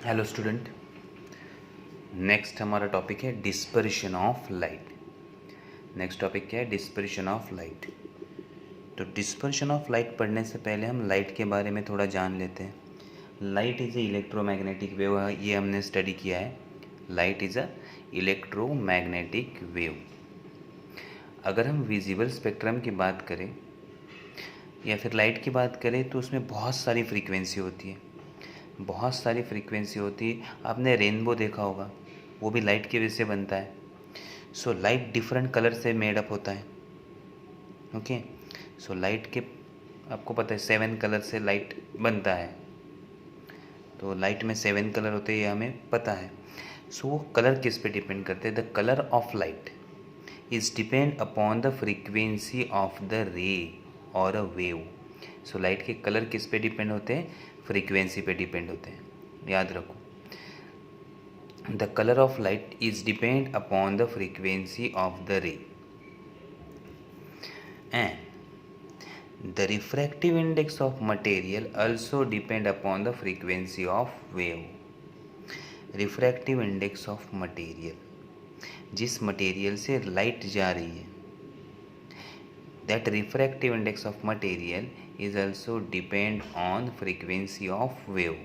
Hello student. Next हमारा topic है dispersion of light. Next topic क्या है? Dispersion of light. तो डिस्पर्शन ऑफ लाइट पढ़ने से पहले हम लाइट के बारे में थोड़ा जान लेते हैं। Light is a electromagnetic wave, ये हमने स्टडी किया है। Light is a electromagnetic wave. अगर हम विजिबल स्पेक्ट्रम की बात करें या फिर लाइट की बात करें तो उसमें बहुत सारी फ्रीक्वेंसी होती है। बहुत सारी फ्रीक्वेंसी होती है। आपने रेनबो देखा होगा, वो भी लाइट की वजह से बनता है। सो लाइट डिफरेंट कलर से मेड अप होता है। ओके, सो लाइट के आपको पता है 7 कलर से लाइट बनता है। तो लाइट में 7 कलर होते हैं, ये हमें पता है। सो वो कलर किस पे डिपेंड करते हैं? The colour of light is depend upon the frequency of the रे और अ वेव। सो लाइट के कलर किस पे डिपेंड होते हैं? फ्रीक्वेंसी पे डिपेंड होते हैं, याद रखो। The colour of light is depend upon the frequency of the रे and the refractive index of material also depend upon the frequency of wave. Refractive index of material, जिस material से light जा रही है, that refractive index of material is also depend on frequency of wave।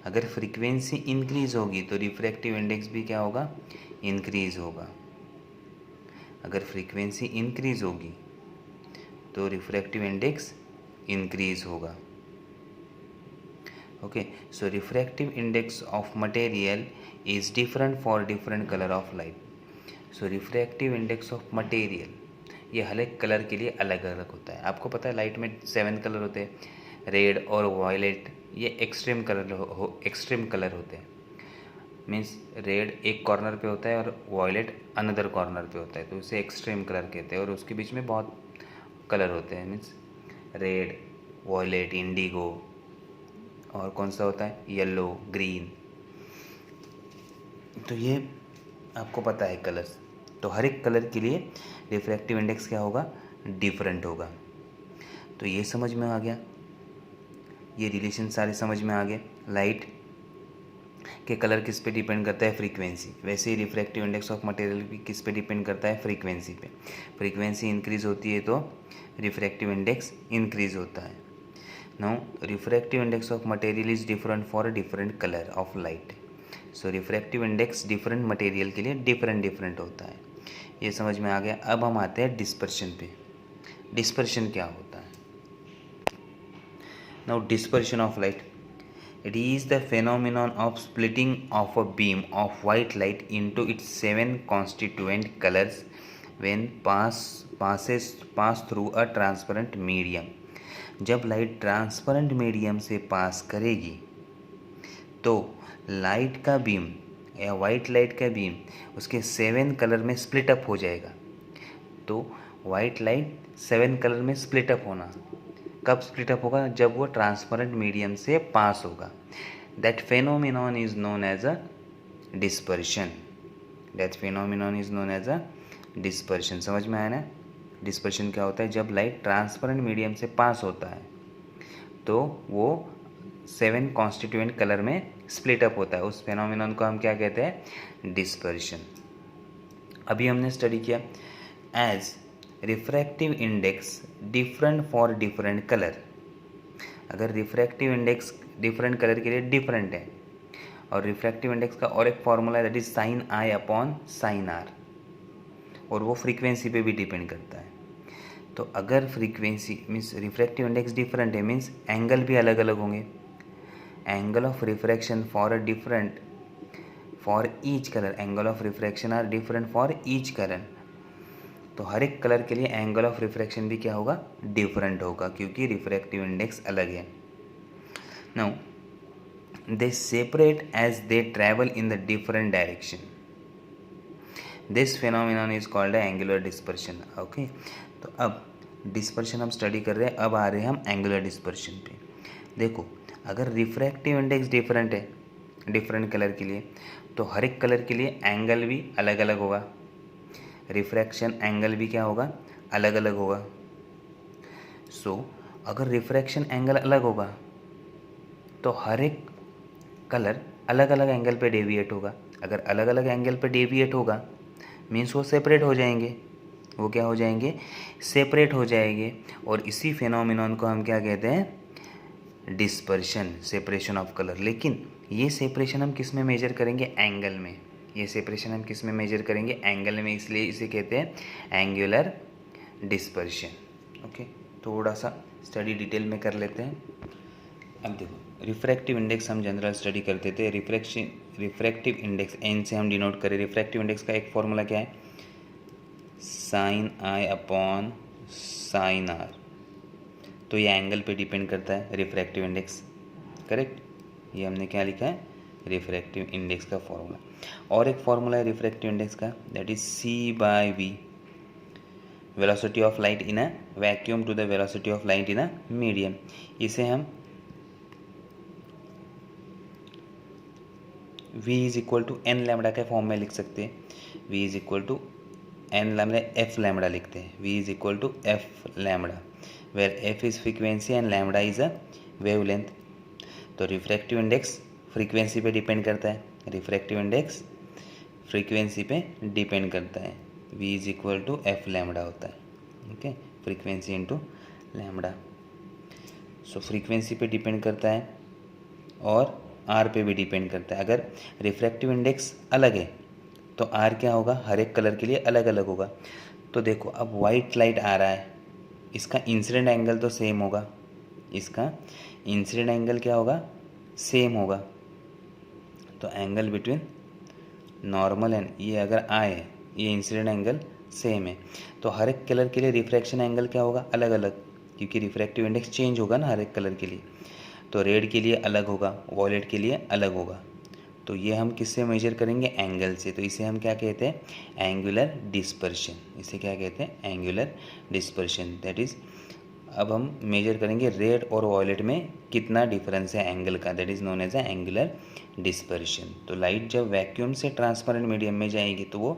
अगर frequency increase होगी तो refractive index भी क्या होगा? इंक्रीज होगा। अगर फ्रीक्वेंसी इंक्रीज होगी तो रिफ्रैक्टिव इंडेक्स इंक्रीज होगा। Okay, so refractive index of material is different for different colour of light. So refractive index of material ये हर एक कलर के लिए अलग अलग होता है। आपको पता है लाइट में 7 कलर होते हैं, रेड और वायलेट, ये एक्सट्रीम कलर होते हैं। मीन्स रेड एक कॉर्नर पे होता है और वायलेट अनदर कॉर्नर पे होता है, तो उसे एक्सट्रीम कलर कहते हैं। और उसके बीच में बहुत कलर होते हैं, मीन्स रेड, वायलेट, इंडिगो, और कौन सा होता है? Yellow, green. तो ये आपको पता है कलर्स। तो हर एक कलर के लिए रिफ्रैक्टिव इंडेक्स क्या होगा? डिफरेंट होगा। तो ये समझ में आ गया, ये रिलेशन सारे समझ में आ गए। लाइट के कलर किस पे डिपेंड करता है? फ्रीक्वेंसी। वैसे ही रिफ्रैक्टिव इंडेक्स ऑफ मटेरियल भी किस पे डिपेंड करता है? फ्रीक्वेंसी पे। फ्रीक्वेंसी इंक्रीज होती है तो रिफ्रैक्टिव इंडेक्स इंक्रीज होता है। Now refractive index of material is different for different colour of light. So refractive index different material के लिए डिफरेंट होता है। ये समझ में आ गया। अब हम आते हैं डिस्पर्शन पे। डिस्पर्शन क्या होता है? Now dispersion of light, it is the phenomenon of splitting of a beam of white light into its 7 constituent colors when pass through a transparent medium। जब लाइट ट्रांसपेरेंट मीडियम से पास करेगी तो light का beam या white light का beam उसके 7 colour में split up हो जाएगा। तो वाइट लाइट 7 कलर में स्प्लिट अप होना कब स्प्लिट अप होगा? जब वो ट्रांसपेरेंट मीडियम से पास होगा। That phenomenon is known as a dispersion. That phenomenon is known as a dispersion. समझ में आया ना? डिस्पर्शन क्या होता है? जब लाइट ट्रांसपेरेंट मीडियम से पास होता है तो वो 7 कॉन्स्टिट्यूएंट कलर में स्प्लिट अप होता है। उस फेनोमिनॉन को हम क्या कहते हैं? डिस्पर्शन। अभी हमने स्टडी किया as refractive index different for different colour. अगर रिफ्रैक्टिव इंडेक्स डिफरेंट कलर के लिए डिफरेंट है, और रिफ्रैक्टिव इंडेक्स का और एक फॉर्मूला है that is sine i upon sine r, और वो फ्रीक्वेंसी पे भी डिपेंड करता है। तो अगर frequency means refractive index different है, मीन्स एंगल भी अलग अलग होंगे। Angle of refraction for each colour, angle of refraction are different for each colour. तो हर एक कलर के लिए एंगल ऑफ रिफ्रैक्शन भी क्या होगा? डिफरेंट होगा, क्योंकि रिफ्रैक्टिव इंडेक्स अलग है। Now they separate as they travel in the different direction. This phenomenon is called angular dispersion. Okay, तो अब डिस्पर्शन हम स्टडी कर रहे हैं, अब आ रहे हैं हम एंगुलर डिस्पर्शन पे। देखो, अगर रिफ्रैक्टिव इंडेक्स डिफरेंट है डिफरेंट कलर के लिए, तो हर एक कलर के लिए एंगल भी अलग अलग होगा। रिफ्रैक्शन एंगल भी क्या होगा? अलग अलग होगा। सो अगर रिफ्रैक्शन एंगल अलग होगा तो हर एक कलर अलग अलग एंगल पे डेविएट होगा। अगर अलग अलग एंगल पे डेविएट होगा मीन्स वो सेपरेट हो जाएंगे। वो क्या हो जाएंगे? सेपरेट हो जाएंगे। और इसी फिनोमिनन को हम क्या कहते हैं? Dispersion, separation of colour. लेकिन ये सेपरेशन हम किस में मेजर करेंगे? एंगल में। ये सेपरेशन हम किस में मेजर करेंगे? एंगल में, इसलिए इसे कहते हैं एंगुलर डिस्पर्शन। ओके, थोड़ा सा स्टडी डिटेल में कर लेते हैं। अब देखो, रिफ्रैक्टिव इंडेक्स हम जनरल स्टडी करते थे। रिफ्रैक्टिव इंडेक्स एन से हम डिनोट करें। रिफ्रैक्टिव इंडेक्स का एक फॉर्मूला क्या है? Sine i upon sine r. तो ये एंगल पे डिपेंड करता है रिफ्रैक्टिव इंडेक्स, करेक्ट। ये हमने क्या लिखा है? रिफ्रैक्टिव इंडेक्स का फॉर्मूला। और एक फॉर्मूला है रिफ्रैक्टिव इंडेक्स का, that is c by v, velocity of light in a vacuum to the velocity of light in a medium. इसे हम v is equal to n lambda के form में लिख सकते हैं। v is equal to n lambda, f lambda लिखते हैं। v is equal to F lambda, where f is frequency and lambda is a wavelength. तो रिफ्रैक्टिव इंडेक्स फ्रीक्वेंसी पे depend करता है। रिफ्रैक्टिव इंडेक्स फ्रीक्वेंसी पे डिपेंड करता है। v is equal to F lambda होता है। Okay, frequency into lambda. So frequency पे डिपेंड करता है और आर पे भी डिपेंड करता है। अगर रिफ्रैक्टिव इंडेक्स अलग है तो आर क्या होगा? हर एक कलर के लिए अलग अलग होगा। तो देखो, अब वाइट लाइट आ रहा है, इसका इंसिडेंट एंगल तो सेम होगा। इसका इंसिडेंट एंगल क्या होगा? सेम होगा। तो एंगल बिटवीन नॉर्मल एंड ये अगर आए है, ये इंसिडेंट एंगल सेम है, तो हर एक कलर के लिए रिफ्रैक्शन एंगल क्या होगा? अलग अलग, क्योंकि रिफ्रैक्टिव इंडेक्स चेंज होगा ना हर एक कलर के लिए। तो रेड के लिए अलग होगा, वॉयलेट के लिए अलग होगा। तो ये हम किससे मेजर करेंगे? एंगल से। तो इसे हम क्या कहते हैं? Angular dispersion. इसे क्या कहते हैं? Angular dispersion. दैट इज, अब हम मेजर करेंगे रेड और वॉयलेट में कितना डिफरेंस है एंगल का, that is known as a angular dispersion. तो लाइट जब वैक्यूम से ट्रांसपेरेंट मीडियम में जाएगी तो वो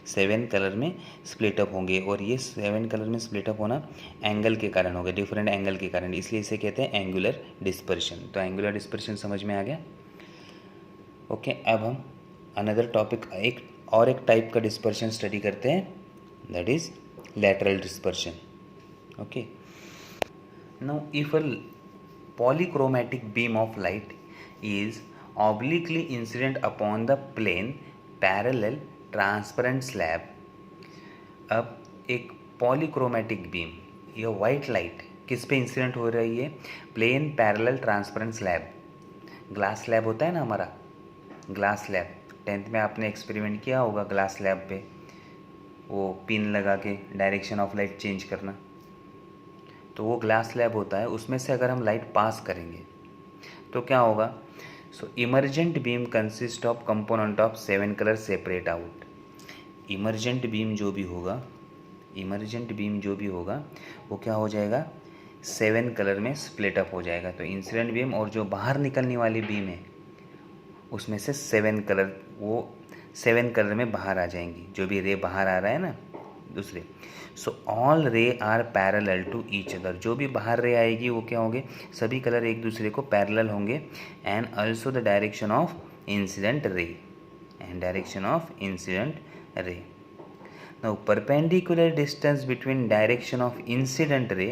7 कलर में स्प्लिट अप होंगे, और ये 7 कलर में स्प्लिट अप होना एंगल के कारण होगा, डिफरेंट एंगल के कारण, इसलिए इसे कहते हैं एंगुलर डिस्पर्शन। तो एंगुलर डिस्पर्शन समझ में आ गया। ओके, अब हम अनदर टॉपिक, एक टाइप का डिस्पर्शन स्टडी करते हैं, that is lateral dispersion. Okay, now if a polychromatic beam of light is obliquely incident upon the plane parallel transparent slab, अब एक पॉलीक्रोमेटिक बीम या वाइट लाइट किस पे इंसिडेंट हो रही है? Plane parallel transparent slab. Glass slab होता है ना हमारा, ग्लास स्लैब। 10th में आपने एक्सपेरिमेंट किया होगा ग्लास स्लैब पे, वो पिन लगा के डायरेक्शन ऑफ लाइट चेंज करना। तो वो ग्लास स्लैब होता है, उसमें से अगर हम लाइट पास करेंगे तो क्या होगा? So emergent beam consist of component of 7 colour separate out. Emergent beam जो भी होगा, इमर्जेंट बीम जो भी होगा वो क्या हो जाएगा? 7 कलर में स्प्लिट अप हो जाएगा। तो इंसिडेंट बीम और जो बाहर निकलने वाली बीम है उसमें से 7 कलर, वो 7 कलर में बाहर आ जाएंगी। जो भी रे बाहर आ रहा है ना दूसरे, so all ray are parallel to each other. जो भी बाहर रे आएगी वो क्या होंगे? सभी कलर एक दूसरे को पैरेलल होंगे। And also the direction of incident ray, and direction of incident रे। Now perpendicular distance between direction of incident रे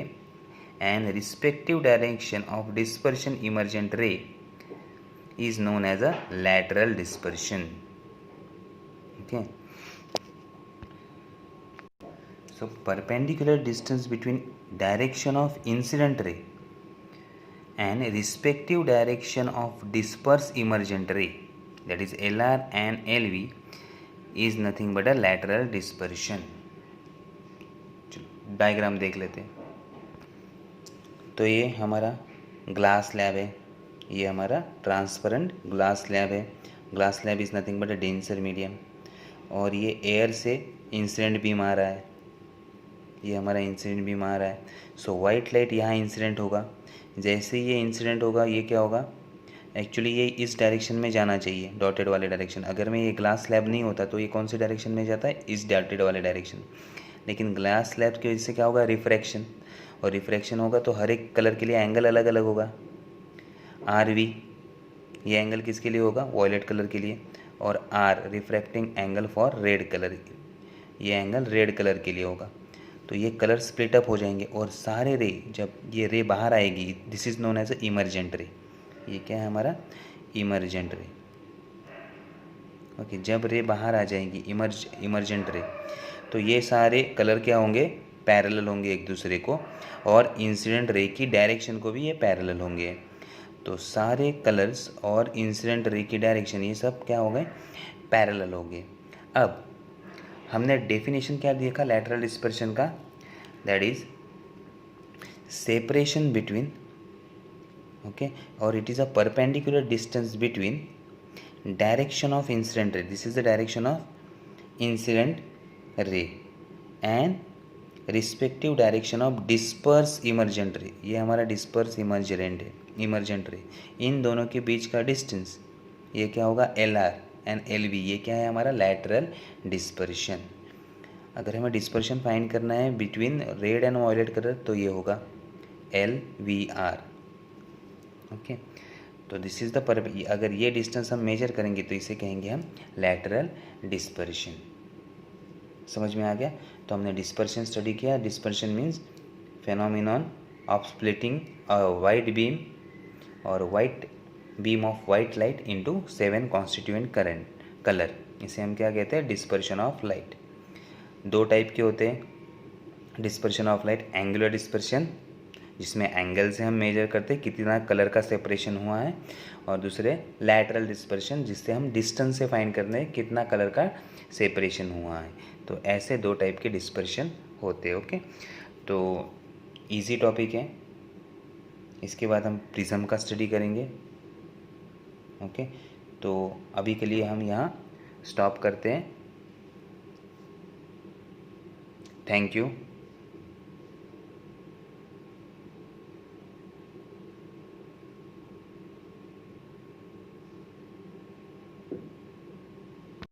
and respective direction of dispersion emergent ray is known as a lateral dispersion. Okay, so perpendicular distance between direction of incident ray and respective direction of dispersed emergent ray, that is LR and LV, is nothing but a lateral dispersion. चलो diagram देख लेते हैं। तो ये हमारा glass slab है, ये हमारा ट्रांसपेरेंट ग्लास स्लैब है। Glass slab is nothing but a denser medium, और ये एयर से इंसिडेंट बीम आ रहा है, ये हमारा इंसिडेंट बीम आ रहा है। सो वाइट लाइट यहाँ इंसिडेंट होगा। जैसे ये इंसिडेंट होगा ये क्या होगा? एक्चुअली ये इस डायरेक्शन में जाना चाहिए, डॉटेड वाले डायरेक्शन। अगर मैं ये ग्लास स्लैब नहीं होता तो ये कौन से डायरेक्शन में जाता है? इस डॉटेड वाले डायरेक्शन। लेकिन ग्लास स्लैब की वजह से क्या होगा? रिफ्रैक्शन, और रिफ्रैक्शन होगा तो हर एक कलर के लिए एंगल अलग अलग होगा। आर वी ये एंगल किसके लिए होगा, वॉयलेट कलर के लिए, और R refracting angle for red colour, ये एंगल रेड कलर के लिए होगा। तो ये कलर स्प्लिट अप हो जाएंगे और सारे रे, जब ये रे बाहर आएगी, this is known as a emergent ray. ये क्या है हमारा, इमर्जेंट रे। ओके, जब रे बाहर आ जाएंगी इमर्जेंट रे, तो ये सारे कलर क्या होंगे, पैरेलल होंगे एक दूसरे को, और इंसिडेंट रे की डायरेक्शन को भी ये पैरेलल होंगे। तो सारे कलर्स और इंसिडेंट रे की डायरेक्शन ये सब क्या हो गए, पैरेलल हो गए। अब हमने डेफिनेशन क्या देखा लैटरल डिस्पर्शन का, that is separation between, okay, और it is a perpendicular distance between direction of incident ray, this is the direction of incident ray, and respective direction of disperse emergent ray, ये हमारा disperse emergent रे, इन दोनों के बीच का distance ये क्या होगा, L R and L V, ये क्या है हमारा लैटरल डिस्पर्शन। अगर हमें डिस्पर्शन फाइंड करना है between red and violet colour तो ये होगा एल वी आर। ओके, तो दिस इज़ द अगर ये डिस्टेंस हम मेजर करेंगे तो इसे कहेंगे हम लैटरल डिस्पर्शन। समझ में आ गया। तो हमने डिस्पर्शन स्टडी किया। Dispersion means phenomenon of splitting a white beam और white beam of white light into 7 constituent colour, इसे हम क्या कहते हैं, डिस्पर्शन ऑफ लाइट। दो टाइप के होते हैं dispersion of light, angular dispersion जिसमें एंगल से हम मेजर करते हैं कितना कलर का सेपरेशन हुआ है, और दूसरे लैटरल डिस्पर्शन जिससे हम डिस्टेंस से फाइंड करते हैं कितना कलर का सेपरेशन हुआ है। तो ऐसे दो टाइप के डिस्पर्शन होते हैं। ओके, तो इजी टॉपिक है। इसके बाद हम प्रिज्म का स्टडी करेंगे। ओके, तो अभी के लिए हम यहाँ स्टॉप करते हैं। Thank you.